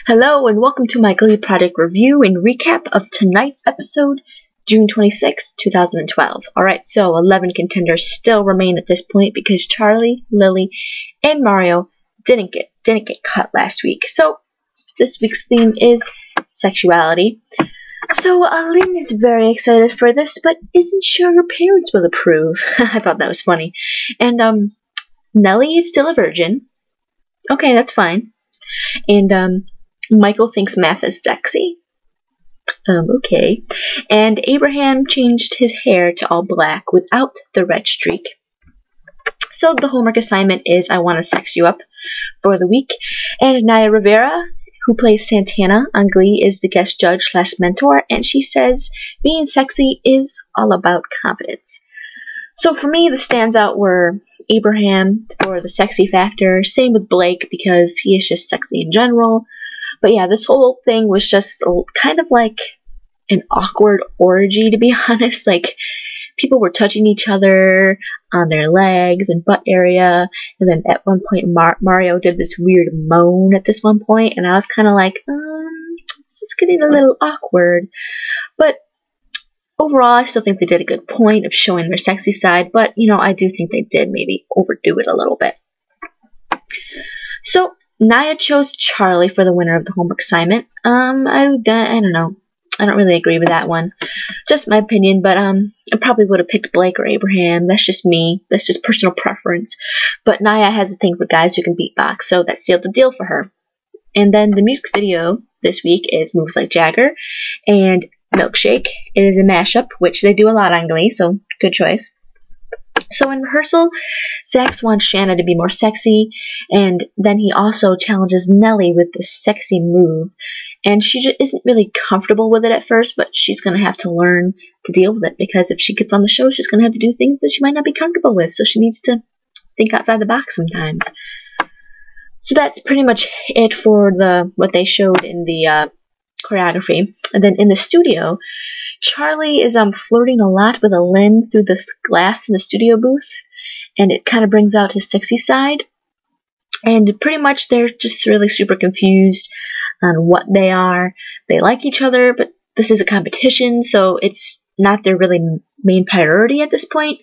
Hello and welcome to my Glee Project review and recap of tonight's episode, June 26, 2012. Alright, so 11 contenders still remain at this point because Charlie, Lily, and Mario didn't get cut last week. So this week's theme is sexuality. So Lynn is very excited for this, but isn't sure her parents will approve. I thought that was funny. And Nellie is still a virgin. Okay, that's fine. And Michael thinks math is sexy. Okay. And Abraham changed his hair to all black without the red streak. So the homework assignment is I want to sex you up for the week. And Naya Rivera, who plays Santana on Glee, is the guest judge / mentor, and she says being sexy is all about confidence. So for me, the standout were Abraham for the sexy factor, same with Blake because he is just sexy in general. But yeah, this whole thing was just kind of like an awkward orgy, to be honest. Like, people were touching each other on their legs and butt area, and then at one point Mario did this weird moan at this one point, and I was kind of like, this is getting a little awkward. But overall, I still think they did a good point of showing their sexy side, but, you know, I do think they did maybe overdo it a little bit. So Naya chose Charlie for the winner of the homework assignment. I don't know. I don't really agree with that one. Just my opinion, but I probably would have picked Blake or Abraham. That's just me. That's just personal preference. But Naya has a thing for guys who can beatbox, so that sealed the deal for her. And then the music video this week is Moves Like Jagger and Milkshake. It is a mashup, which they do a lot on Glee, so good choice. So in rehearsal, Zax wants Shanna to be more sexy, and then he also challenges Nellie with this sexy move, and she just isn't really comfortable with it at first, but she's going to have to learn to deal with it, because if she gets on the show, she's going to have to do things that she might not be comfortable with, so she needs to think outside the box sometimes. So that's pretty much it for what they showed in the choreography. And then in the studio, Charlie is flirting a lot with Lynn through the glass in the studio booth, and it kind of brings out his sexy side. And pretty much they're just really super confused on what they are. They like each other, but this is a competition, so it's not their really main priority at this point.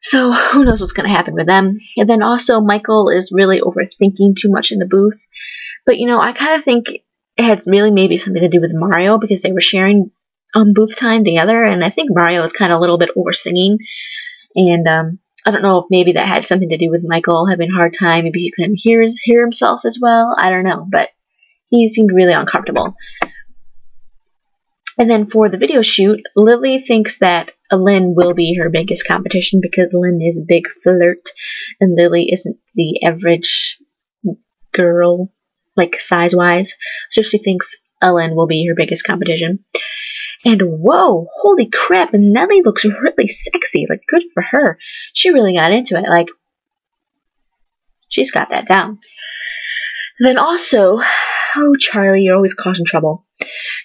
So who knows what's going to happen with them. And then also Michael is really overthinking too much in the booth. But, you know, I kind of think it had really maybe something to do with Mario, because they were sharing booth time together, and I think Mario is kind of a little bit over singing, and I don't know if maybe that had something to do with Michael having a hard time. Maybe he couldn't hear himself as well. I don't know, but he seemed really uncomfortable. And then for the video shoot, Lily thinks that Lynn will be her biggest competition because Lynn is a big flirt, and Lily isn't the average girl, like size-wise, so she thinks Lynn will be her biggest competition. And whoa, holy crap, and Nellie looks really sexy. Like, good for her. She really got into it. Like, she's got that down. Then also, oh, Charlie, you're always causing trouble.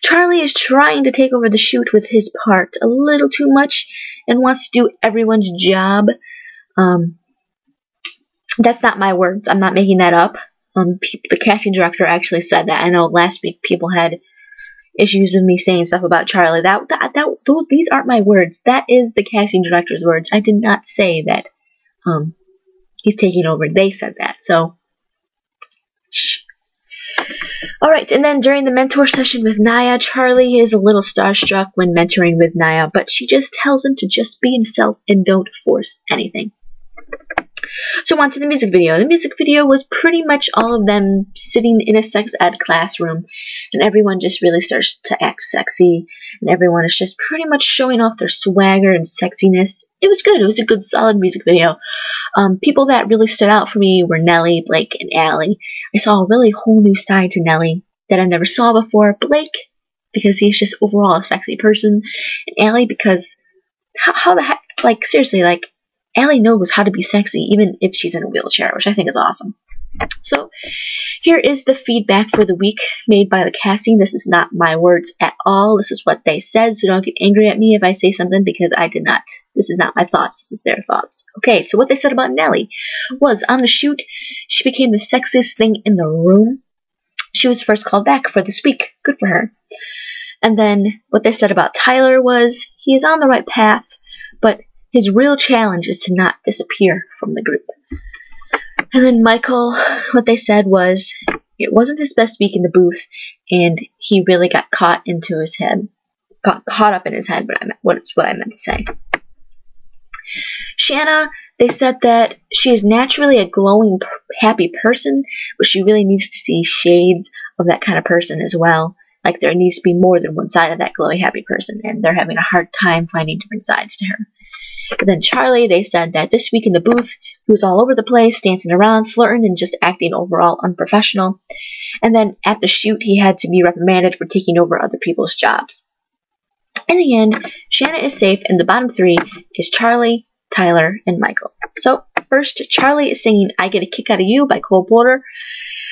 Charlie is trying to take over the shoot with his part a little too much and wants to do everyone's job. That's not my words. I'm not making that up. The casting director actually said that. I know last week people had issues with me saying stuff about Charlie. These aren't my words. That is the casting director's words. I did not say that he's taking over. They said that. So, shh. Alright, and then during the mentor session with Naya, Charlie is a little starstruck when mentoring with Naya, but she just tells him to just be himself and don't force anything. So on to the music video. The music video was pretty much all of them sitting in a sex ed classroom, and everyone just really starts to act sexy, and everyone is just pretty much showing off their swagger and sexiness. It was good. It was a good, solid music video. People that really stood out for me were Nellie, Blake, and Allie. I saw a really whole new side to Nellie that I never saw before. Blake, because he's just overall a sexy person, and Allie because how the heck, like, seriously, like, Allie knows how to be sexy even if she's in a wheelchair, which I think is awesome. So here is the feedback for the week made by the casting. This is not my words at all. This is what they said, so don't get angry at me if I say something, because I did not. This is not my thoughts. This is their thoughts. Okay, so what they said about Nellie was, on the shoot, she became the sexiest thing in the room. she was first called back for this week. Good for her. And then what they said about Tyler was he is on the right path, but his real challenge is to not disappear from the group. And then Michael, what they said was it wasn't his best week in the booth, and he really got caught into his head. Got caught up in his head, but what's what I meant to say. Shanna, they said that she is naturally a glowing, happy person, but she really needs to see shades of that kind of person as well. Like there needs to be more than one side of that glowy, happy person, and they're having a hard time finding different sides to her. But then Charlie, they said that this week in the booth, he was all over the place, dancing around, flirting, and just acting overall unprofessional. And then at the shoot, he had to be reprimanded for taking over other people's jobs. In the end, Shanna is safe, and the bottom three is Charlie, Tyler, and Michael. So, first, Charlie is singing I Get a Kick Out of You by Cole Porter.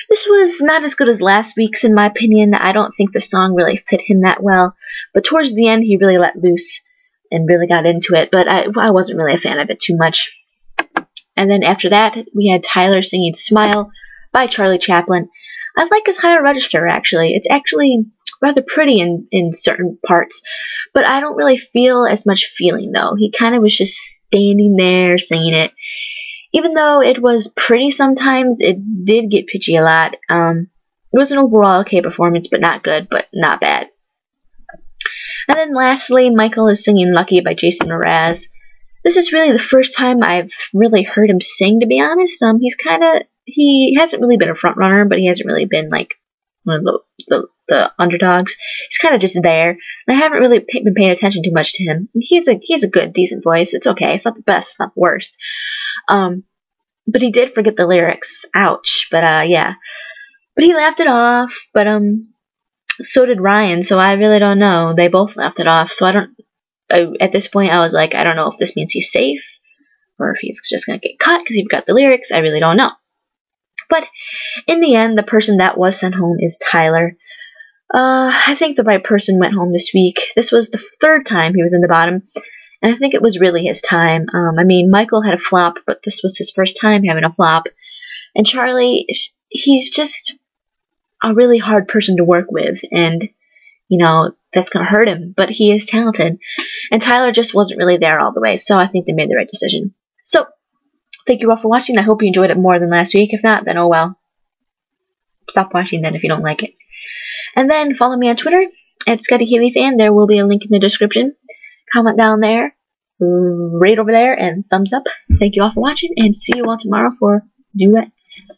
This was not as good as last week's, in my opinion. I don't think the song really fit him that well. But towards the end, he really let loose and really got into it. But I wasn't really a fan of it too much. And then after that, we had Tyler singing Smile by Charlie Chaplin. I like his higher register, actually. It's actually rather pretty in certain parts. But I don't really feel as much feeling, though. He kind of was just standing there singing it. Even though it was pretty sometimes, it did get pitchy a lot. It was an overall okay performance, but not good, but not bad. And then lastly, Michael is singing Lucky by Jason Mraz. This is really the first time I've really heard him sing, to be honest. He hasn't really been a front runner, but he hasn't really been like one of the underdogs. He's kind of just there, and I haven't really been paying attention too much to him. He has a good, decent voice. It's okay. It's not the best. It's not the worst. But he did forget the lyrics. Ouch. But yeah. But he laughed it off. But so did Ryan. So I really don't know. They both laughed it off. So at this point, I was like, I don't know if this means he's safe or if he's just gonna get cut because he forgot the lyrics. I really don't know. But in the end, the person that was sent home is Tyler. I think the right person went home this week. This was the third time he was in the bottom, and I think it was really his time. I mean, Michael had a flop, but this was his first time having a flop. And Charlie, he's just a really hard person to work with, and, you know, that's going to hurt him, but he is talented. And Tyler just wasn't really there all the way, so I think they made the right decision. So, thank you all for watching. I hope you enjoyed it more than last week. If not, then oh well. Stop watching then if you don't like it. And then follow me on Twitter at ScottyHaleyFan. There will be a link in the description. Comment down there, right over there, and thumbs up. Thank you all for watching, and see you all tomorrow for duets.